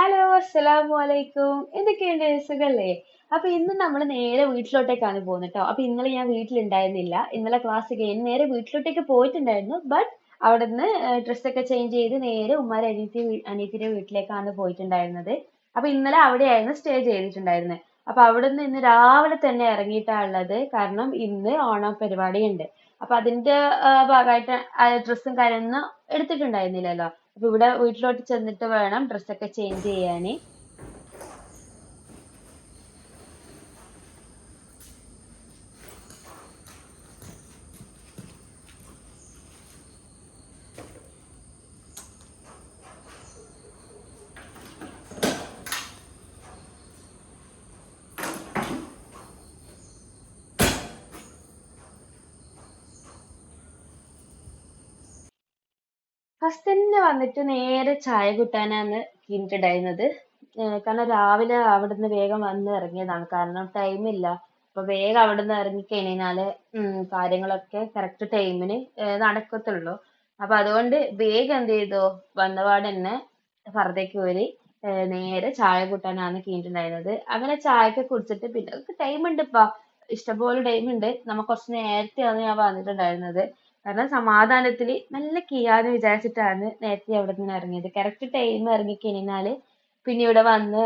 Hello അസ്സലാമു അലൈക്കും. എന്തൊക്കെയുണ്ട്, സുഖല്ലേ? അപ്പൊ ഇന്ന് നമ്മൾ നേരെ വീട്ടിലോട്ടേക്കാണ് പോകുന്നത് കേട്ടോ. അപ്പൊ ഇന്നലെ ഞാൻ വീട്ടിലുണ്ടായിരുന്നില്ല. ഇന്നലെ ക്ലാസ് കഴിഞ്ഞ് നേരെ വീട്ടിലോട്ടേക്ക് പോയിട്ടുണ്ടായിരുന്നു. ബട്ട് അവിടുന്ന് ഡ്രസ്സൊക്കെ ചേഞ്ച് ചെയ്ത് നേരെ ഉമ്മാരെ അനിയത്തിയുടെ വീട്ടിലേക്കാണ് പോയിട്ടുണ്ടായിരുന്നത്. അപ്പൊ ഇന്നലെ അവിടെയായിരുന്നു സ്റ്റേ ചെയ്തിട്ടുണ്ടായിരുന്നത്. അപ്പൊ അവിടുന്ന് ഇന്ന് രാവിലെ തന്നെ ഇറങ്ങിയിട്ടാണ് ഉള്ളത്. കാരണം ഇന്ന് ഓണം പരിപാടി ഉണ്ട്. അപ്പൊ അതിന്റെ ഭാഗമായിട്ട് ഡ്രസ്സും കാര്യമൊന്നും എടുത്തിട്ടുണ്ടായിരുന്നില്ലല്ലോ. അപ്പൊ ഇവിടെ വീട്ടിലോട്ട് ചെന്നിട്ട് വേണം ഡ്രസ്സൊക്കെ ചേഞ്ച് ചെയ്യാന്. ഫസ്റ്റ് തന്നെ വന്നിട്ട് നേരെ ചായ കുട്ടാനാണ് കീഞ്ഞിട്ടുണ്ടായിരുന്നത്. കാരണം രാവിലെ അവിടുന്ന് വേഗം വന്ന് ഇറങ്ങിയതാണ്. കാരണം time ഇല്ല. അപ്പൊ വേഗം അവിടുന്ന് ഇറങ്ങിക്കഴിഞ്ഞാല് കാര്യങ്ങളൊക്കെ കറക്റ്റ് ടൈമിന് നടക്കത്തുള്ളൂ. അപ്പൊ അതുകൊണ്ട് വേഗം എന്ത് ചെയ്തു, വന്നപാട് തന്നെ ഫർദക്ക് ഊരി നേരെ ചായ കൂട്ടാനാണ് കീഞ്ഞിട്ടുണ്ടായിരുന്നത്. അങ്ങനെ ചായയൊക്കെ കുടിച്ചിട്ട് പിന്നെ ടൈം ഉണ്ട്, ഇപ്പൊ ഇഷ്ടംപോലെ ടൈം ഉണ്ട്. നമ്മ കുറച്ച് നേരത്തെയാണ് ഞാൻ വന്നിട്ടുണ്ടായിരുന്നത്. കാരണം സമാധാനത്തില് നല്ല കീയാന്ന് വിചാരിച്ചിട്ടാണ് നേരത്തെ അവിടെ നിന്ന് ഇറങ്ങിയത്. കറക്റ്റ് ടൈം ഇറങ്ങിക്കഴിഞ്ഞാല് പിന്നെ ഇവിടെ വന്ന്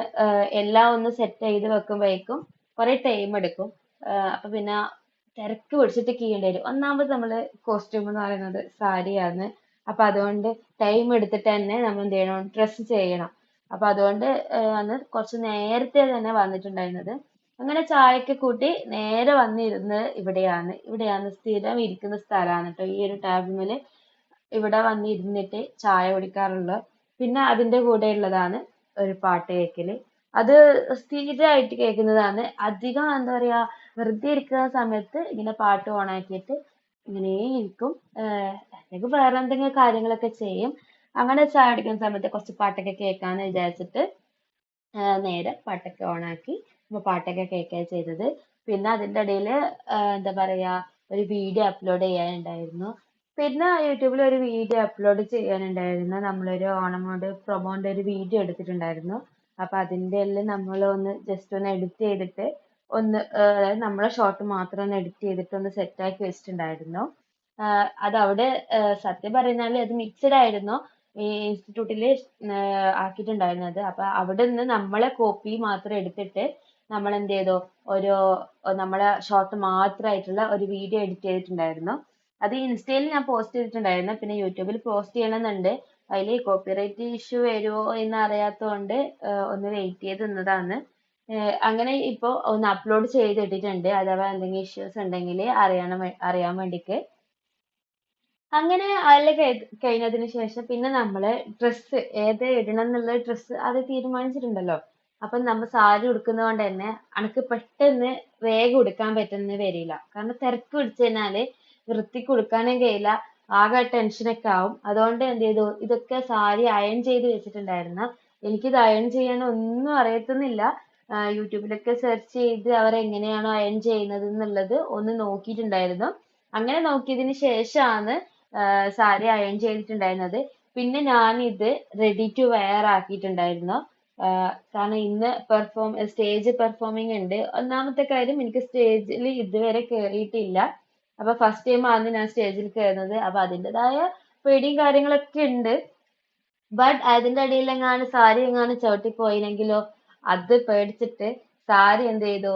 എല്ലാം ഒന്ന് സെറ്റ് ചെയ്ത് വെക്കുമ്പോഴേക്കും കുറെ ടൈം എടുക്കും. അപ്പൊ പിന്നെ തിരക്ക് പിടിച്ചിട്ട് കീയേണ്ടി വരും. ഒന്നാമത് നമ്മള് കോസ്റ്റ്യൂം എന്ന് പറയുന്നത് സാരിയാണ്. അപ്പൊ അതുകൊണ്ട് ടൈം എടുത്തിട്ട് തന്നെ നമ്മൾ എന്ത് ചെയ്യണം, ഡ്രസ്സ് ചെയ്യണം. അപ്പൊ അതുകൊണ്ട് അന്ന് കുറച്ച് നേരത്തെ തന്നെ വന്നിട്ടുണ്ടായിരുന്നത്. അങ്ങനെ ചായയൊക്കെ കൂട്ടി നേരെ വന്നിരുന്ന് ഇവിടെയാണ് സ്ഥിരം ഇരിക്കുന്ന സ്ഥലമാണ് കേട്ടോ. ഈ ഒരു ടേബിളില് ഇവിടെ വന്നിരുന്നിട്ട് ചായ കുടിക്കാറുള്ളത്. പിന്നെ അതിന്റെ കൂടെ ഉള്ളതാണ് ഒരു പാട്ട് കേൾക്കല്. അത് സ്ഥിരമായിട്ട് കേൾക്കുന്നതാണ്. അധികം എന്താ പറയാ, വെറുതെ ഇരിക്കുന്ന സമയത്ത് ഇങ്ങനെ പാട്ട് ഓൺ ആക്കിയിട്ട് ഇങ്ങനെ ഇരിക്കും. അല്ലെങ്കിൽ വേറെ എന്തെങ്കിലും കാര്യങ്ങളൊക്കെ ചെയ്യും. അങ്ങനെ ചായ കുടിക്കുന്ന സമയത്ത് കുറച്ച് പാട്ടൊക്കെ കേൾക്കാന്ന് വിചാരിച്ചിട്ട് നേരെ പാട്ടൊക്കെ ഓണാക്കി അപ്പൊ പാട്ടൊക്കെ കേൾക്കുകയാണ് ചെയ്തത്. പിന്നെ അതിന്റെ ഇടയിൽ എന്താ പറയാ, ഒരു വീഡിയോ അപ്ലോഡ് ചെയ്യാനുണ്ടായിരുന്നു. പിന്നെ യൂട്യൂബിൽ ഒരു വീഡിയോ അപ്ലോഡ് ചെയ്യാനുണ്ടായിരുന്നു. നമ്മളൊരു ഓണമോട് പ്രൊമോന്റെ ഒരു വീഡിയോ എടുത്തിട്ടുണ്ടായിരുന്നു. അപ്പൊ അതിന്റെ എല്ലാം നമ്മൾ ഒന്ന് ജസ്റ്റ് ഒന്ന് എഡിറ്റ് ചെയ്തിട്ട് അതായത് നമ്മളെ ഷോട്ട് മാത്രം ഒന്ന് എഡിറ്റ് ചെയ്തിട്ട് ഒന്ന് സെറ്റ് ആക്കി വെച്ചിട്ടുണ്ടായിരുന്നു. അതവിടെ സത്യം പറഞ്ഞാല് അത് മിക്സഡ് ആയിരുന്നു ഈ ഇൻസ്റ്റിറ്റ്യൂട്ടില് ആക്കിയിട്ടുണ്ടായിരുന്നത്. അപ്പൊ അവിടെ നിന്ന് നമ്മളെ കോപ്പി മാത്രം എടുത്തിട്ട് നമ്മൾ എന്ത് ചെയ്തു, ഒരു നമ്മളെ ഷോട്ട് മാത്രമായിട്ടുള്ള ഒരു വീഡിയോ എഡിറ്റ് ചെയ്തിട്ടുണ്ടായിരുന്നു. അത് ഇൻസ്റ്റയിൽ ഞാൻ പോസ്റ്റ് ചെയ്തിട്ടുണ്ടായിരുന്നു. പിന്നെ യൂട്യൂബിൽ പോസ്റ്റ് ചെയ്യണമെന്നുണ്ട്. അതിൽ കോപ്പിറൈറ്റ് ഇഷ്യൂ വരുമോ എന്ന് അറിയാത്തതുകൊണ്ട് ഒന്ന് വെയിറ്റ് ചെയ്ത് നിന്നതാണ്. അങ്ങനെ ഇപ്പൊ ഒന്ന് അപ്ലോഡ് ചെയ്തിട്ടിട്ടുണ്ട്. അഥവാ എന്തെങ്കിലും ഇഷ്യൂസ് ഉണ്ടെങ്കിൽ അറിയാൻ വേണ്ടിക്ക്. അങ്ങനെ അതെല്ലാം കഴിഞ്ഞതിന് ശേഷം പിന്നെ നമ്മള് ഡ്രസ്സ് ഏത് ഇടണം എന്നുള്ള ഡ്രസ്സ് അത് തീരുമാനിച്ചിട്ടുണ്ടല്ലോ. അപ്പൊ നമ്മ സാരി ഉടുക്കുന്നത് കൊണ്ട് തന്നെ അനക്ക് പെട്ടെന്ന് വേഗം ഉടുക്കാൻ പറ്റുന്ന വരില്ല. കാരണം തിരക്ക് പിടിച്ചു കഴിഞ്ഞാല് വൃത്തിക്ക് ഉടുക്കാനും കഴിയില്ല. ആകെ ടെൻഷനൊക്കെ ആവും. അതുകൊണ്ട് എന്ത് ചെയ്തു, ഇതൊക്കെ സാരി അയൺ ചെയ്ത് വെച്ചിട്ടുണ്ടായിരുന്നു. എനിക്കിത് അയൺ ചെയ്യാൻ ഒന്നും അറിയത്തുന്നില്ല. യൂട്യൂബിലൊക്കെ സെർച്ച് ചെയ്ത് അവർ എങ്ങനെയാണോ അയൺ ചെയ്യുന്നത് എന്നുള്ളത് ഒന്ന് നോക്കിയിട്ടുണ്ടായിരുന്നു. അങ്ങനെ നോക്കിയതിന് ശേഷമാണ് സാരി അയൺ ചെയ്തിട്ടുണ്ടായിരുന്നത്. പിന്നെ ഞാൻ ഇത് റെഡി ടു വെയർ ആക്കിയിട്ടുണ്ടായിരുന്നു. കാരണം ഇന്ന് സ്റ്റേജ് പെർഫോമിംഗ് ഉണ്ട്. ഒന്നാമത്തെ കാര്യം, എനിക്ക് സ്റ്റേജിൽ ഇതുവരെ കയറിയിട്ടില്ല. അപ്പൊ ഫസ്റ്റ് ടൈം ആണ് ഞാൻ സ്റ്റേജിൽ കയറുന്നത്. അപ്പൊ അതിൻ്റെതായ പേടിയും കാര്യങ്ങളൊക്കെ ഉണ്ട്. ബട്ട് അതിന്റെ ഇടയിൽ എങ്ങാനും സാരി എങ്ങാനും ചവിട്ടിപ്പോയില്ലെങ്കിലോ, അത് പേടിച്ചിട്ട് സാരി എന്ത് ചെയ്തു,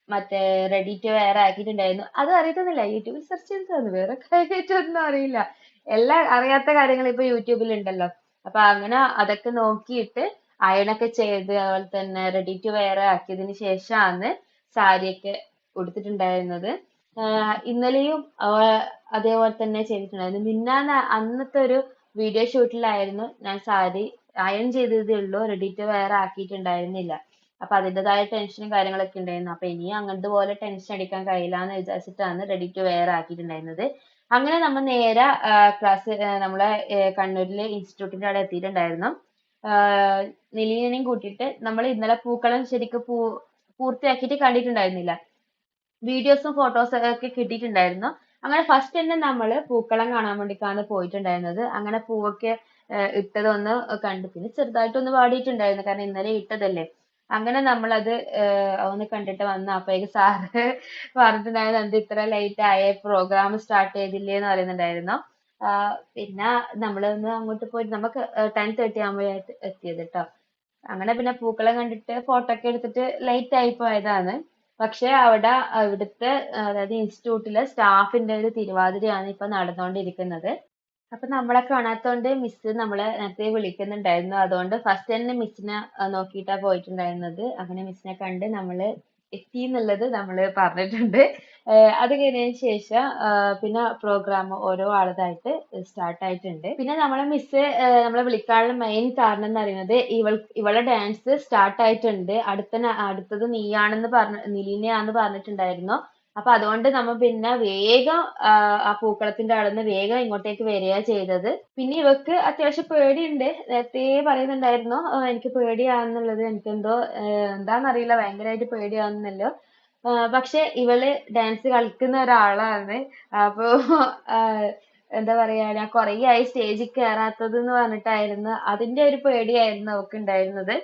മറ്റേ റെഡി ടു വെയർ ആക്കിയിട്ടുണ്ടായിരുന്നു. അത് അറിയത്തൊന്നുമില്ല, യൂട്യൂബിൽ സെർച്ച് ചെയ്തതാണ്. വേറെ കാര്യമായിട്ടൊന്നും അറിയില്ല. എല്ലാം അറിയാത്ത കാര്യങ്ങൾ ഇപ്പൊ യൂട്യൂബിൽ ഉണ്ടല്ലോ. അപ്പൊ അങ്ങനെ അതൊക്കെ നോക്കിയിട്ട് അയണൊക്കെ ചെയ്ത് അതുപോലെ തന്നെ റെഡി ടു വെയർ ആക്കിയതിന് ശേഷമാണ് സാരിയൊക്കെ ഉടുത്തിട്ടുണ്ടായിരുന്നത്. ഇന്നലെയും അതേപോലെ തന്നെ ചെയ്തിട്ടുണ്ടായിരുന്നു. മിന്നാന്ന് അന്നത്തെ ഒരു വീഡിയോ ഷൂട്ടിലായിരുന്നു ഞാൻ സാരി അയൺ ചെയ്തതേ ഉള്ളൂ, റെഡി ടു വെയർ ആക്കിയിട്ടുണ്ടായിരുന്നില്ല. അപ്പൊ അതിൻ്റെതായ ടെൻഷനും കാര്യങ്ങളൊക്കെ ഉണ്ടായിരുന്നു. അപ്പൊ ഇനി അങ്ങനത്തെ പോലെ ടെൻഷൻ അടിക്കാൻ കഴിയില്ല എന്ന് വിചാരിച്ചിട്ടാണ് റെഡി ടു വെയർ ആക്കിയിട്ടുണ്ടായിരുന്നത്. അങ്ങനെ നമ്മൾ നേരെ ക്ലാസ് നമ്മളെ കണ്ണൂരിലെ ഇൻസ്റ്റിറ്റ്യൂട്ടിന്റെ അവിടെ എത്തിയിട്ടുണ്ടായിരുന്നു. നിലീനെയും കൂട്ടിയിട്ട് നമ്മൾ ഇന്നലെ പൂക്കളം ശരിക്കും പൂർത്തിയാക്കിയിട്ട് കണ്ടിട്ടുണ്ടായിരുന്നില്ല. വീഡിയോസും ഫോട്ടോസും ഒക്കെ കിട്ടിയിട്ടുണ്ടായിരുന്നു. അങ്ങനെ ഫസ്റ്റ് തന്നെ നമ്മള് പൂക്കളം കാണാൻ വേണ്ടിയിട്ടാണ് പോയിട്ടുണ്ടായിരുന്നത്. അങ്ങനെ പൂവൊക്കെ ഇട്ടതൊന്ന് കണ്ടു. പിന്നെ ചെറുതായിട്ടൊന്ന് പാടിയിട്ടുണ്ടായിരുന്നു, കാരണം ഇന്നലെ ഇട്ടതല്ലേ. അങ്ങനെ നമ്മളത് ഒന്ന് കണ്ടിട്ട് വന്നു. അപ്പോഴേക്ക് സാറ് പറഞ്ഞിട്ടുണ്ടായിരുന്നു എന്ത് ഇത്ര ലേറ്റ് ആയേ, പ്രോഗ്രാം സ്റ്റാർട്ട് ചെയ്തില്ലേ എന്ന് പറയുന്നുണ്ടായിരുന്നു. പിന്നെ നമ്മളൊന്ന് അങ്ങോട്ട് പോയി, നമുക്ക് 10:30 ആകുമ്പോഴായിട്ട് എത്തിയത് കേട്ടോ. അങ്ങനെ പിന്നെ പൂക്കളം കണ്ടിട്ട് ഫോട്ടോ ഒക്കെ എടുത്തിട്ട് ലേറ്റ് ആയി പോയതാണ്. പക്ഷെ അവിടെ ഇവിടുത്തെ അതായത് ഇൻസ്റ്റിറ്റ്യൂട്ടിലെ സ്റ്റാഫിന്റെ ഒരു തിരുവാതിരയാണ് ഇപ്പൊ നടന്നുകൊണ്ടിരിക്കുന്നത്. അപ്പൊ നമ്മളെ കാണാത്തോണ്ട് മിസ് നമ്മളെ നേരത്തെ വിളിക്കുന്നുണ്ടായിരുന്നു. അതുകൊണ്ട് ഫസ്റ്റ് തന്നെ മിസ്സിനെ നോക്കിയിട്ടാ പോയിട്ടുണ്ടായിരുന്നത്. അങ്ങനെ മിസ്സിനെ കണ്ട് നമ്മള് എത്തി എന്നുള്ളത് നമ്മള് പറഞ്ഞിട്ടുണ്ട്. അത് കഴിഞ്ഞതിന് ശേഷം പിന്നെ പ്രോഗ്രാം ഓരോ ആളതായിട്ട് സ്റ്റാർട്ട് ആയിട്ടുണ്ട്. പിന്നെ നമ്മളെ മിസ് നമ്മളെ വിളിക്കാനുള്ള മെയിൻ കാരണം എന്ന് പറയുന്നത് ഇവളെ ഡാൻസ് സ്റ്റാർട്ട് ആയിട്ടുണ്ട്, അടുത്തത് നീയാണെന്ന് നിലീനയാന്ന് പറഞ്ഞിട്ടുണ്ടായിരുന്നു. അപ്പൊ അതുകൊണ്ട് നമ്മ പിന്നെ വേഗം ആ പൂക്കളത്തിന്റെ അവിടെ നിന്ന് വേഗം ഇങ്ങോട്ടേക്ക് വരിക ചെയ്തത്. പിന്നെ ഇവക്ക് അത്യാവശ്യം പേടിയുണ്ട്, നേരത്തെ പറയുന്നുണ്ടായിരുന്നു എനിക്ക് പേടിയാണെന്നുള്ളത്. എനിക്കെന്തോ എന്താന്നറിയില്ല, ഭയങ്കരമായിട്ട് പേടിയാവുന്നല്ലോ. പക്ഷെ ഇവള് ഡാൻസ് കളിക്കുന്ന ഒരാളാണ്. അപ്പൊ എന്താ പറയാ, ഞാൻ കുറേ ആയി സ്റ്റേജിൽ കയറാത്തത് എന്ന് പറഞ്ഞിട്ടായിരുന്നു, അതിന്റെ ഒരു പേടിയായിരുന്നു അവക്ക് ഉണ്ടായിരുന്നത്.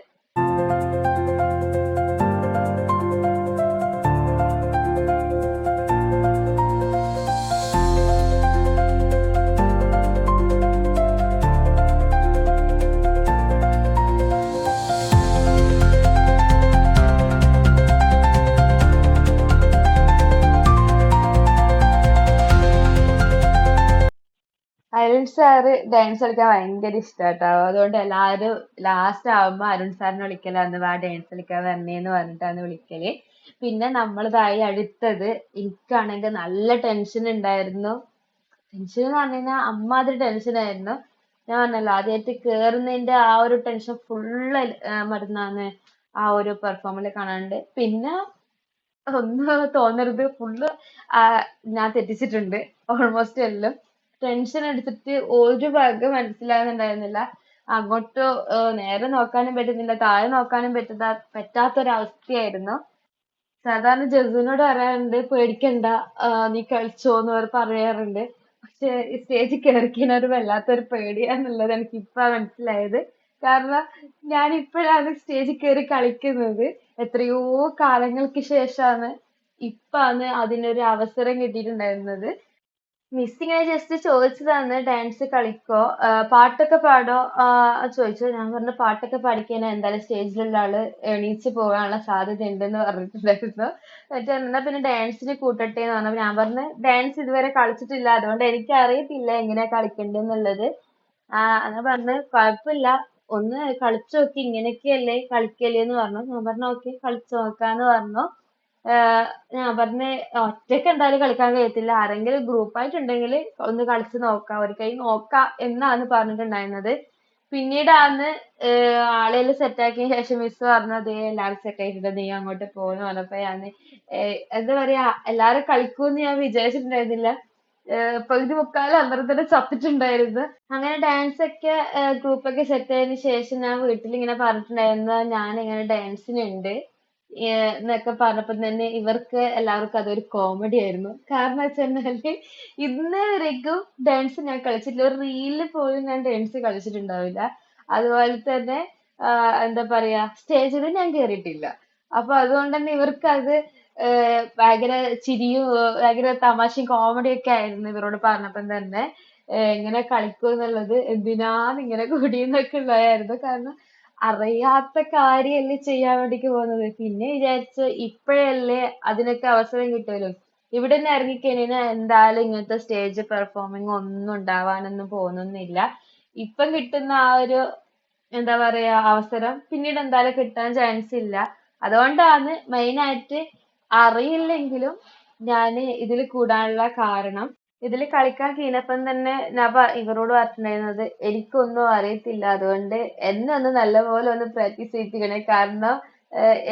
അരുൺ സാറ് ഡാൻസ് കളിക്കാൻ ഭയങ്കര ഇഷ്ടാട്ടോ. അതുകൊണ്ട് എല്ലാരും ലാസ്റ്റ് ആവുമ്പോ അരുൺ സാറിനെ വിളിക്കലാന്ന്, വാ ഡാൻസ് കളിക്കാൻ വരണേന്ന് പറഞ്ഞിട്ടാണ് വിളിക്കല്. പിന്നെ നമ്മളിതായി അടുത്തത്, എനിക്കാണെങ്കിൽ നല്ല ടെൻഷൻ ഉണ്ടായിരുന്നു. ടെൻഷൻ എന്ന് പറഞ്ഞു കഴിഞ്ഞാൽ അമ്മാതിരി ടെൻഷൻ ആയിരുന്നു. ഞാൻ പറഞ്ഞല്ലോ, ആദ്യമായിട്ട് കേറുന്നതിന്റെ ആ ഒരു ടെൻഷൻ ഫുള്ള് മരുന്നാന്ന് ആ ഒരു പെർഫോമൻസ് കാണാണ്ട്. പിന്നെ ഒന്ന് തോന്നരുത്, ഫുള്ള് ഞാൻ തെറ്റിച്ചിട്ടുണ്ട് ഓൾമോസ്റ്റ് എല്ലാം. ടെൻഷൻ എടുത്തിട്ട് ഒരു വക മനസ്സിലാകുന്നുണ്ടായിരുന്നില്ല. അങ്ങോട്ട് നേരെ നോക്കാനും പറ്റുന്നില്ല, താഴെ നോക്കാനും പറ്റാത്തൊരവസ്ഥയായിരുന്നു. സാധാരണ ജസുവിനോട് പറയാറുണ്ട് പേടിക്കണ്ട, നീ കളിച്ചോന്ന് പറയാറുണ്ട്. പക്ഷെ ഈ സ്റ്റേജിൽ കയറിക്കഴിഞ്ഞാൽ ഒരു വല്ലാത്തൊരു പേടിയാന്നുള്ളത് എനിക്ക് ഇപ്പാ മനസ്സിലായത്. കാരണം ഞാൻ ഇപ്പോഴാണ് സ്റ്റേജിൽ കയറി കളിക്കുന്നത്. എത്രയോ കാലങ്ങൾക്ക് ശേഷമാണ് ഇപ്പാണ് അതിനൊരു അവസരം കിട്ടിയിട്ടുണ്ടായിരുന്നത്. മിസ് ഇങ്ങനെ ജസ്റ്റ് ചോദിച്ചതാണ് ഡാൻസ് കളിക്കോ, പാട്ടൊക്കെ പാടോ ചോദിച്ചു. ഞാൻ പറഞ്ഞു പാട്ടൊക്കെ പാടിക്കഴിഞ്ഞാൽ എന്തായാലും സ്റ്റേജിലുള്ള ആള് എണീച്ച് പോകാനുള്ള സാധ്യത ഉണ്ടെന്ന് പറഞ്ഞിട്ടുണ്ടായിരുന്നു. എന്നിട്ട് എന്നാ പിന്നെ ഡാൻസിന് കൂട്ടട്ടെ എന്ന് പറഞ്ഞു. ഞാൻ പറഞ്ഞു ഡാൻസ് ഇതുവരെ കളിച്ചിട്ടില്ല, അതുകൊണ്ട് എനിക്ക് അറിയത്തില്ല എങ്ങനെയാ കളിക്കണ്ടെന്നുള്ളത്. അങ്ങനെ പറഞ്ഞു കുഴപ്പമില്ല, ഒന്ന് കളിച്ചു നോക്കി, ഇങ്ങനെയൊക്കെയല്ലേ കളിക്കല് എന്ന് പറഞ്ഞു. ഞാൻ പറഞ്ഞു ഓക്കെ കളിച്ചു നോക്കാന്ന് പറഞ്ഞു. ഞാൻ പറഞ്ഞ് ഒറ്റയ്ക്ക് എന്തായാലും കളിക്കാൻ കഴിയത്തില്ല, ആരെങ്കിലും ഗ്രൂപ്പായിട്ടുണ്ടെങ്കിൽ ഒന്ന് കളിച്ച് നോക്കാം, ഒരു കൈ നോക്കാം എന്നാണ് പറഞ്ഞിട്ടുണ്ടായിരുന്നത്. പിന്നീടാണ് ആളെല്ലാം സെറ്റാക്കിയ ശേഷം മിസ് പറഞ്ഞു ദേ എല്ലാവരും സെറ്റ് ആയിട്ടുണ്ട്, നീ അങ്ങോട്ട് പോന്ന് പറഞ്ഞപ്പോ ഞാൻ എന്താ പറയാ, എല്ലാരും കളിക്കൂന്ന് ഞാൻ വിചാരിച്ചിട്ടുണ്ടായിരുന്നില്ല. പകുതി മുക്കാലും അന്നേരം തന്നെ ചത്തിട്ടുണ്ടായിരുന്നു. അങ്ങനെ ഡാൻസ് ഒക്കെ ഗ്രൂപ്പൊക്കെ സെറ്റ് ആയതിനു ശേഷം ഞാൻ വീട്ടിൽ ഇങ്ങനെ പറഞ്ഞിട്ടുണ്ടായിരുന്നു ഞാൻ ഇങ്ങനെ ഡാൻസിനുണ്ട് എന്നൊക്കെ പറഞ്ഞപ്പോ തന്നെ ഇവർക്ക് എല്ലാവർക്കും അതൊരു കോമഡി ആയിരുന്നു. കാരണം വെച്ചാല് ഇന്നേ വരേക്കും ഡാൻസ് ഞാൻ കളിച്ചിട്ടില്ല, ഒരു റീലിൽ പോലും ഞാൻ ഡാൻസ് കളിച്ചിട്ടുണ്ടാവില്ല. അതുപോലെ തന്നെ എന്താ പറയാ, സ്റ്റേജിൽ ഞാൻ കേറിയിട്ടില്ല. അപ്പൊ അതുകൊണ്ട് തന്നെ ഇവർക്ക് അത് ഭയങ്കര ചിരിയും ഭയങ്കര തമാശയും കോമഡിയും ഒക്കെ ആയിരുന്നു ഇവരോട് പറഞ്ഞപ്പം തന്നെ. എങ്ങനെ കളിക്കും എന്നുള്ളത്, എന്തിനാണ് ഇങ്ങനെ കൂടിയെന്നൊക്കെ ഉള്ളതായിരുന്നു. കാരണം അറിയാത്ത കാര്യമല്ലേ ചെയ്യാൻ വേണ്ടിക്ക് പോകുന്നത്. പിന്നെ വിചാരിച്ചു ഇപ്പോഴല്ലേ അതിനൊക്കെ അവസരം കിട്ടുമല്ലോ, ഇവിടെ നിന്ന് ഇറങ്ങിക്കഴിഞ്ഞാൽ എന്തായാലും ഇങ്ങനത്തെ സ്റ്റേജ് പെർഫോമിംഗ് ഒന്നും ഉണ്ടാവാനൊന്നും പോകുന്നില്ല. ഇപ്പം കിട്ടുന്ന ആ ഒരു എന്താ പറയാ അവസരം പിന്നീട് എന്തായാലും കിട്ടാൻ ചാൻസ് ഇല്ല. അതുകൊണ്ടാണ് മെയിൻ ആയിട്ട് അറിയില്ലെങ്കിലും ഞാന് ഇതിൽ കൂടാനുള്ള കാരണം. ഇതിൽ കളിക്കാൻ കീഴപ്പം തന്നെ ഞാൻ ഇവരോട് പറഞ്ഞിട്ടുണ്ടായിരുന്നത് എനിക്കൊന്നും അറിയത്തില്ല, അതുകൊണ്ട് എന്നെ ഒന്ന് നല്ലപോലെ ഒന്ന് പ്രാക്ടീസ് ചെയ്യിപ്പിക്കണേ. കാരണം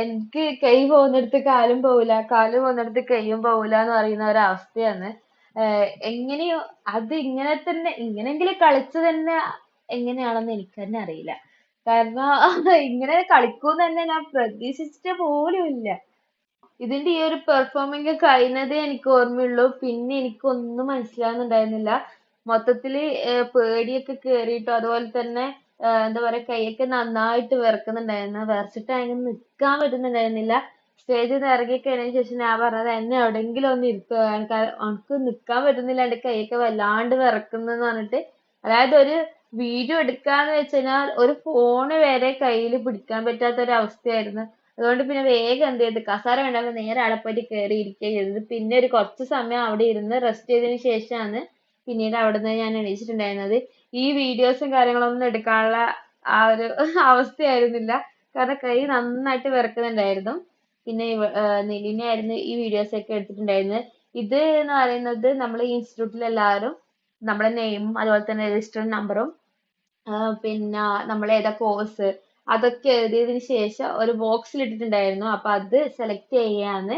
എനിക്ക് കൈ പോകുന്നിടത്ത് കാലും പോവില്ല, കാലും പോകുന്നിടത്ത് കൈയും പോവില്ല എന്ന് പറയുന്ന ഒരവസ്ഥയാണ്. എങ്ങനെയോ അത് ഇങ്ങനെ തന്നെ, ഇങ്ങനെങ്കിലും കളിച്ചു തന്നെ എങ്ങനെയാണെന്ന് എനിക്ക് തന്നെ അറിയില്ല. കാരണം ഇങ്ങനെ കളിക്കൂന്ന് തന്നെ ഞാൻ പ്രതീക്ഷിച്ചിട്ട് പോലും ഇല്ല. ഇതിന്റെ ഈ ഒരു പെർഫോമിംഗ് കഴിഞ്ഞതേ എനിക്ക് ഓർമ്മയുള്ളൂ, പിന്നെ എനിക്കൊന്നും മനസ്സിലാവുന്നുണ്ടായിരുന്നില്ല. മൊത്തത്തില് പേടിയൊക്കെ കേറിയിട്ടും അതുപോലെ തന്നെ എന്താ പറയാ കൈയൊക്കെ നന്നായിട്ട് വിറക്കുന്നുണ്ടായിരുന്നു. വിറച്ചിട്ട് അങ്ങനെ നിക്കാൻ പറ്റുന്നുണ്ടായിരുന്നില്ല. സ്റ്റേജിൽ നിന്ന് ഇറങ്ങി കഴിഞ്ഞതിന് ശേഷം ഞാൻ പറഞ്ഞത് എന്നെ എവിടെയെങ്കിലും ഒന്ന് ഇരുത്തുക, എനിക്ക് നിക്കാൻ പറ്റുന്നില്ല, എന്റെ കൈയൊക്കെ വല്ലാണ്ട് വിറക്കുന്നെന്ന് പറഞ്ഞിട്ട്. അതായത് ഒരു വീഡിയോ എടുക്കാന്ന് വെച്ച് കഴിഞ്ഞാൽ ഒരു ഫോണ് വരെ കയ്യിൽ പിടിക്കാൻ പറ്റാത്ത ഒരു അവസ്ഥയായിരുന്നു. അതുകൊണ്ട് പിന്നെ വേഗം എന്ത് ചെയ്ത് കസാര വേണ്ടാതെ നേരെ അവിടെ പോയിട്ട് കയറി ഇരിക്കുകയും ചെയ്തത്. പിന്നെ ഒരു കുറച്ച് സമയം അവിടെ ഇരുന്ന് റെസ്റ്റ് ചെയ്തതിന് ശേഷമാണ് പിന്നീട് അവിടുന്ന് ഞാൻ എണീച്ചിട്ടുണ്ടായിരുന്നത്. ഈ വീഡിയോസും കാര്യങ്ങളൊന്നും എടുക്കാനുള്ള ആ ഒരു അവസ്ഥയായിരുന്നില്ല. കാരണം കൈ നന്നായിട്ട് വിറക്കുന്നുണ്ടായിരുന്നു. പിന്നെ നിലിനായിരുന്നു ഈ വീഡിയോസ് ഒക്കെ എടുത്തിട്ടുണ്ടായിരുന്നത്. ഇത് എന്ന് പറയുന്നത് നമ്മൾ ഈ ഇൻസ്റ്റിറ്റ്യൂട്ടിൽ എല്ലാവരും നമ്മുടെ നെയിമും അതുപോലെ തന്നെ രജിസ്റ്റർ നമ്പറും പിന്നെ നമ്മൾ ഏതാ കോഴ്സ് അതൊക്കെ എഴുതിയതിന് ശേഷം ഒരു ബോക്സിൽ ഇട്ടിട്ടുണ്ടായിരുന്നു. അപ്പൊ അത് സെലക്ട് ചെയ്യാന്ന്.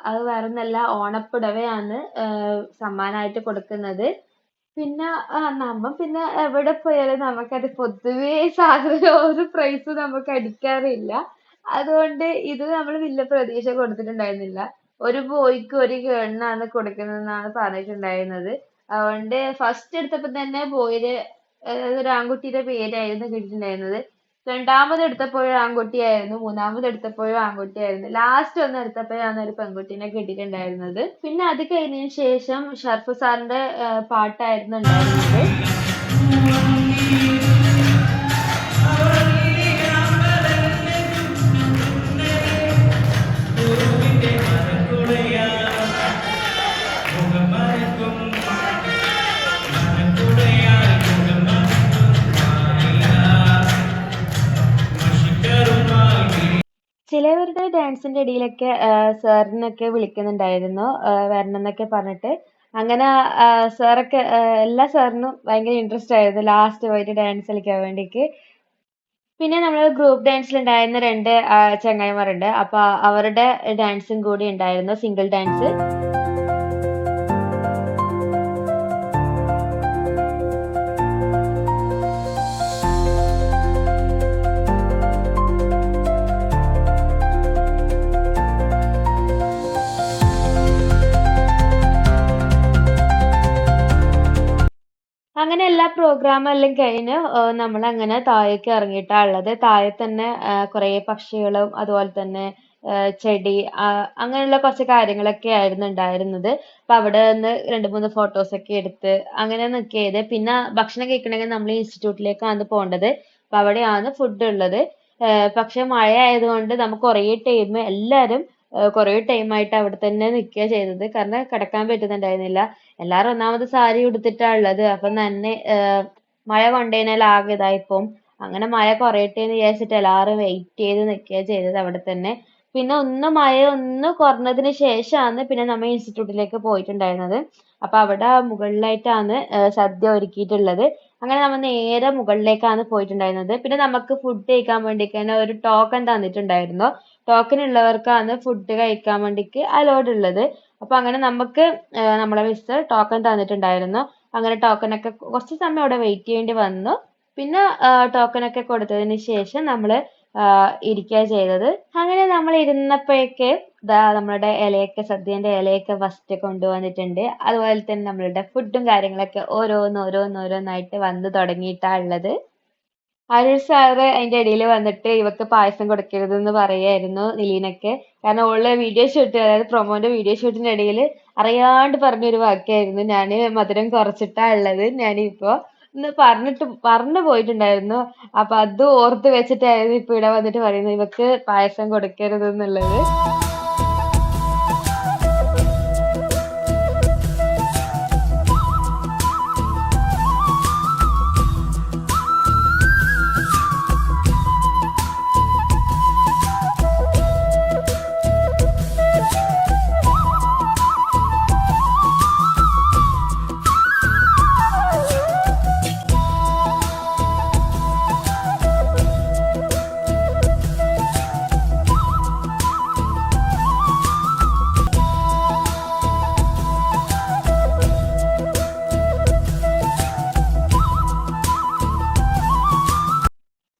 അത് വേറൊന്നല്ല, ഓണപ്പുടവയാണ് സമ്മാനമായിട്ട് കൊടുക്കുന്നത്. പിന്നെ പിന്നെ എവിടെ പോയാലും നമുക്കത് പൊതുവേ സാധനം ഒരു പ്രൈസും നമുക്ക് അടിക്കാറില്ല. അതുകൊണ്ട് ഇത് നമ്മൾ വലിയ പ്രതീക്ഷ കൊടുത്തിട്ടുണ്ടായിരുന്നില്ല. ഒരു ബോയ്ക്ക് ഒരു ഗേളിനാണ് കൊടുക്കുന്നതെന്നാണ് പറഞ്ഞിട്ടുണ്ടായിരുന്നത്. അതുകൊണ്ട് ഫസ്റ്റ് എടുത്തപ്പോ തന്നെ ബോയില് ഒരു ആൺകുട്ടിയുടെ പേരായിരുന്നു കിട്ടിയിട്ടുണ്ടായിരുന്നത്. രണ്ടാമത് എടുത്തപ്പോഴും ആൺകുട്ടിയായിരുന്നു, മൂന്നാമത് എടുത്തപ്പോഴും ആൺകുട്ടിയായിരുന്നു, ലാസ്റ്റ് ഒന്ന് എടുത്തപ്പോഴാണ് ഒരു പെൺകുട്ടീനെ കിട്ടിയിട്ടുണ്ടായിരുന്നത്. പിന്നെ അത് കഴിഞ്ഞതിന് ശേഷം ഷർഫ് സാറിന്റെ പാട്ടായിരുന്നു ഉണ്ടായിരുന്നത്. ചിലവരുടെ ഡാൻസിന്റെ ഇടയിലൊക്കെ സാറിനൊക്കെ വിളിക്കുന്നുണ്ടായിരുന്നു വരണം എന്നൊക്കെ പറഞ്ഞിട്ട്. അങ്ങനെ സാറൊക്കെ എല്ലാ സാറിനും ഭയങ്കര ഇൻട്രസ്റ്റ് ആയിരുന്നു ലാസ്റ്റ് പോയിട്ട് ഡാൻസ് കളിക്കാൻ വേണ്ടിക്ക്. പിന്നെ നമ്മൾ ഗ്രൂപ്പ് ഡാൻസിൽ ഉണ്ടായിരുന്ന രണ്ട് ചങ്ങായിമാരുണ്ട്. അപ്പൊ അവരുടെ ഡാൻസും കൂടി ഉണ്ടായിരുന്നു, സിംഗിൾ ഡാൻസ്. അങ്ങനെ എല്ലാ പ്രോഗ്രാമും എല്ലാം കഴിഞ്ഞ് നമ്മൾ അങ്ങനെ താഴേക്ക് ഇറങ്ങിയിട്ടാ ഉള്ളത്. താഴെ തന്നെ കുറേ പക്ഷികളും അതുപോലെ തന്നെ ചെടി അങ്ങനെയുള്ള കുറച്ച് കാര്യങ്ങളൊക്കെ ആയിരുന്നു ഉണ്ടായിരുന്നത്. അപ്പൊ അവിടെ നിന്ന് രണ്ട് മൂന്ന് ഫോട്ടോസ് ഒക്കെ എടുത്ത് അങ്ങനെ നിൽക്കിയത്. പിന്നെ ഭക്ഷണം കഴിക്കണമെങ്കിൽ നമ്മൾ ഇൻസ്റ്റിറ്റ്യൂട്ടിലേക്കാണ് പോകേണ്ടത്. അപ്പൊ അവിടെയാണ് ഫുഡ് ഉള്ളത്. പക്ഷെ മഴ ആയതുകൊണ്ട് നമുക്ക് കുറേ ടൈം എല്ലാവരും കുറേ ടൈമായിട്ട് അവിടെ തന്നെ നിൽക്കുക ചെയ്തത്. കാരണം കിടക്കാൻ പറ്റുന്നുണ്ടായിരുന്നില്ല. എല്ലാരും ഒന്നാമത് സാരി ഉടുത്തിട്ടാ ഉള്ളത്. അപ്പൊ തന്നെ മഴ കൊണ്ടുകഴിഞ്ഞാൽ ആകെ ഇതായിപ്പോവും. അങ്ങനെ മഴ കുറയട്ടെ എന്ന് വിചാരിച്ചിട്ട് എല്ലാരും വെയിറ്റ് ചെയ്ത് നിൽക്കുക ചെയ്തത് അവിടെ തന്നെ. പിന്നെ മഴ ഒന്ന് കുറഞ്ഞതിന് ശേഷമാണ് പിന്നെ നമ്മൾ ഇൻസ്റ്റിറ്റ്യൂട്ടിലേക്ക് പോയിട്ടുണ്ടായിരുന്നത്. അപ്പൊ അവിടെ മുകളിലായിട്ടാണ് സദ്യ ഒരുക്കിയിട്ടുള്ളത്. അങ്ങനെ നമ്മൾ നേരെ മുകളിലേക്കാണ് പോയിട്ടുണ്ടായിരുന്നത്. പിന്നെ നമുക്ക് ഫുഡ് കഴിക്കാൻ വേണ്ടിക്ക് തന്നെ ഒരു ടോക്കൺ തന്നിട്ടുണ്ടായിരുന്നു. ടോക്കൺ ഉള്ളവർക്കാണ് ഫുഡ് കഴിക്കാൻ വേണ്ടിക്ക് അലോഡ് ഉള്ളത്. അപ്പൊ അങ്ങനെ നമുക്ക് നമ്മളെ മിസ് ടോക്കൺ തന്നിട്ടുണ്ടായിരുന്നു. അങ്ങനെ ടോക്കൺ ഒക്കെ കുറച്ച് സമയം അവിടെ വെയിറ്റ് ചെയ്യേണ്ടി വന്നു. പിന്നെ ടോക്കൺ ഒക്കെ കൊടുത്തതിന് ശേഷം നമ്മള് ഇരിക്കുക ചെയ്തത്. അങ്ങനെ നമ്മൾ ഇരുന്നപ്പോഴേക്ക് നമ്മളുടെ ഇലയൊക്കെ സദ്യന്റെ ഇലയൊക്കെ ഫസ്റ്റ് കൊണ്ടുവന്നിട്ടുണ്ട്. അതുപോലെ തന്നെ നമ്മളുടെ ഫുഡും കാര്യങ്ങളൊക്കെ ഓരോന്നോരോന്നായിട്ട് വന്ന് തുടങ്ങിയിട്ടാ ഉള്ളത്. അരുൺ സാറ് അതിന്റെ ഇടയിൽ വന്നിട്ട് ഇവക്ക് പായസം കൊടുക്കരുതെന്ന് പറയായിരുന്നു നിലീനൊക്കെ. കാരണം ഓള് വീഡിയോ ഷൂട്ട്, അതായത് പ്രൊമോന്റെ വീഡിയോ ഷൂട്ടിന്റെ ഇടയിൽ അറിയാണ്ട് പറഞ്ഞൊരു വാക്കായിരുന്നു, ഞാന് മധുരം കുറച്ചിട്ടാ ഉള്ളത്, ഞാനിപ്പോ എന്ന് പറഞ്ഞു പോയിട്ടുണ്ടായിരുന്നു. അപ്പൊ അത് ഓർത്ത് വെച്ചിട്ടായിരുന്നു ഇപ്പൊ ഇവിടെ വന്നിട്ട് പറയുന്നത് ഇവക്ക് പായസം കൊടുക്കരുത് എന്നുള്ളത്.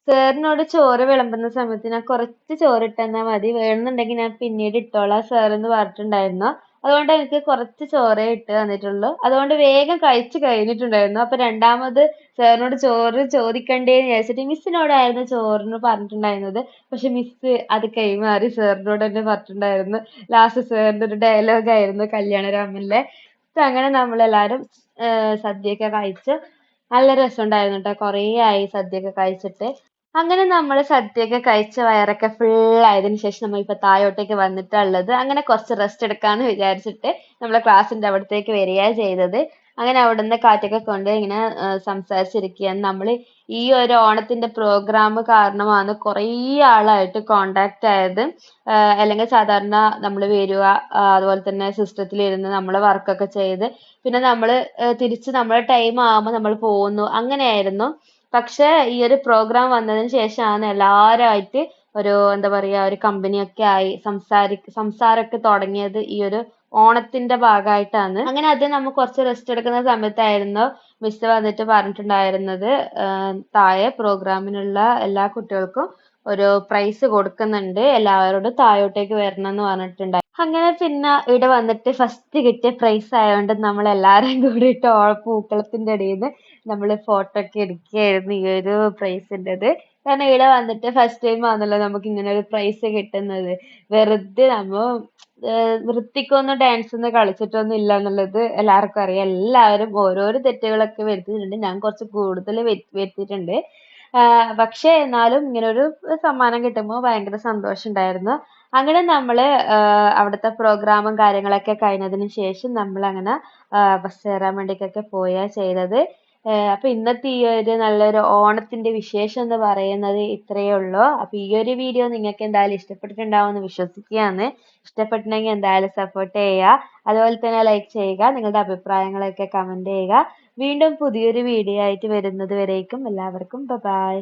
സാറിനോട് ചോറ് വിളമ്പുന്ന സമയത്ത് ഞാൻ കുറച്ച് ചോറ് ഇട്ടെന്നാ മതി, വേണമെന്നുണ്ടെങ്കിൽ ഞാൻ പിന്നീട് ഇട്ടോളാം സാർ എന്ന് പറഞ്ഞിട്ടുണ്ടായിരുന്നു. അതുകൊണ്ട് എനിക്ക് കുറച്ച് ചോറേ ഇട്ട് തന്നിട്ടുള്ളൂ. അതുകൊണ്ട് വേഗം കഴിച്ചു കഴിഞ്ഞിട്ടുണ്ടായിരുന്നു. അപ്പൊ രണ്ടാമത് സാറിനോട് ചോറ് ചോദിക്കണ്ടേന്ന് വിചാരിച്ചിട്ട് മിസ്സിനോടായിരുന്നു ചോറിന് പറഞ്ഞിട്ടുണ്ടായിരുന്നത്. പക്ഷെ മിസ് അത് കൈമാറി സാറിനോട് തന്നെ പറഞ്ഞിട്ടുണ്ടായിരുന്നു. ലാസ്റ്റ് സാറിന്റെ ഒരു ഡയലോഗ് ആയിരുന്നു കല്യാണരാമനിലെ. അങ്ങനെ നമ്മളെല്ലാരും സദ്യയൊക്കെ കഴിച്ച് നല്ല രസമുണ്ടായിരുന്നു ട്ടോ. കുറേ ആയി സദ്യയൊക്കെ കഴിച്ചിട്ട്. അങ്ങനെ നമ്മൾ സദ്യയൊക്കെ കഴിച്ച് വയറൊക്കെ full ആയതിനു ശേഷം നമ്മൾ ഇപ്പൊ താഴോട്ടേക്ക് വന്നിട്ടാ ഉള്ളത്. അങ്ങനെ കുറച്ച് റെസ്റ്റ് എടുക്കാന്ന് വിചാരിച്ചിട്ട് നമ്മളെ ക്ലാസ്സിന്റെ അവിടത്തേക്ക് വരികയാ ചെയ്തത്. അങ്ങനെ അവിടുന്ന് കാറ്റൊക്കെ കൊണ്ട് ഇങ്ങനെ സംസാരിച്ചിരിക്കുകയാണ്. നമ്മൾ ഈ ഒരു ഓണത്തിന്റെ പ്രോഗ്രാം കാരണമാണ് കുറേ ആളായിട്ട് കോണ്ടാക്ട് ആയത്. അല്ലെങ്കിൽ സാധാരണ നമ്മൾ വരിക, അതുപോലെ തന്നെ സിസ്റ്റത്തിൽ ഇരുന്ന് നമ്മൾ വർക്കൊക്കെ ചെയ്ത് പിന്നെ നമ്മൾ തിരിച്ച് നമ്മുടെ ടൈം ആകുമ്പോൾ നമ്മൾ പോകുന്നു, അങ്ങനെയായിരുന്നു. പക്ഷെ ഈ ഒരു പ്രോഗ്രാം വന്നതിന് ശേഷമാണ് എല്ലാവരുമായിട്ട് ഒരു എന്താ പറയാ ഒരു കമ്പനിയൊക്കെ ആയി സംസാരമൊക്കെ തുടങ്ങിയത് ഈ ഒരു ഓണത്തിന്റെ ഭാഗമായിട്ടാണ്. അങ്ങനെ അത് നമ്മൾ കുറച്ച് റെസ്റ്റ് എടുക്കുന്ന സമയത്തായിരുന്നു മിസ് വന്നിട്ട് പറഞ്ഞിട്ടുണ്ടായിരുന്നത് താഴെ പ്രോഗ്രാമിനുള്ള എല്ലാ കുട്ടികൾക്കും ഒരു പ്രൈസ് കൊടുക്കുന്നുണ്ട്, എല്ലാവരോടും താഴോട്ടേക്ക് വരണം എന്ന് പറഞ്ഞിട്ടുണ്ടായിരുന്നു. അങ്ങനെ പിന്നെ ഇവിടെ വന്നിട്ട് ഫസ്റ്റ് കിട്ടിയ പ്രൈസ് ആയതുകൊണ്ട് നമ്മൾ എല്ലാവരും കൂടിയിട്ട് പൂക്കളത്തിന്റെ ഇടയിൽ നിന്ന് നമ്മൾ ഫോട്ടോ ഒക്കെ എടുക്കുകയായിരുന്നു ഈ ഒരു പ്രൈസിൻ്റെത്. കാരണം ഇവിടെ വന്നിട്ട് ഫസ്റ്റ് ടൈം ആണല്ലോ നമുക്ക് ഇങ്ങനെ ഒരു പ്രൈസ് കിട്ടുന്നത്. വെറുതെ നമ്മ വൃത്തിക്കൊന്നും ഡാൻസ് ഒന്നും കളിച്ചിട്ടൊന്നും ഇല്ല എന്നുള്ളത് എല്ലാവർക്കും അറിയാം. എല്ലാവരും ഓരോരോ തെറ്റുകളൊക്കെ വരുത്തിയിട്ടുണ്ട്. ഞാൻ കുറച്ച് കൂടുതൽ വരുത്തിയിട്ടുണ്ട്. പക്ഷെ എന്നാലും ഇങ്ങനെ ഒരു സമ്മാനം കിട്ടുമ്പോൾ ഭയങ്കര സന്തോഷം ഉണ്ടായിരുന്നു. അങ്ങനെ നമ്മള് അവിടുത്തെ പ്രോഗ്രാമും കാര്യങ്ങളൊക്കെ കഴിഞ്ഞതിന് ശേഷം നമ്മൾ അങ്ങനെ ബസ് കയറാൻ വേണ്ടിയിട്ടൊക്കെ പോയാ ചെയ്തത്. അപ്പൊ ഇന്നത്തെ ഈ ഒരു നല്ലൊരു ഓണത്തിന്റെ വിശേഷം എന്ന് പറയുന്നത് ഇത്രയേ ഉള്ളൂ. അപ്പൊ ഈ ഒരു വീഡിയോ നിങ്ങൾക്ക് എന്തായാലും ഇഷ്ടപ്പെട്ടിട്ടുണ്ടാവും എന്ന് വിശ്വസിക്കുകയാണ്. ഇഷ്ടപ്പെട്ടിട്ടുണ്ടെങ്കിൽ എന്തായാലും സപ്പോർട്ട് ചെയ്യുക, അതുപോലെ തന്നെ ലൈക്ക് ചെയ്യുക, നിങ്ങളുടെ അഭിപ്രായങ്ങളൊക്കെ കമന്റ് ചെയ്യുക. വീണ്ടും പുതിയൊരു വീഡിയോ ആയിട്ട് വരുന്നത് വരേക്കും എല്ലാവർക്കും ബൈ.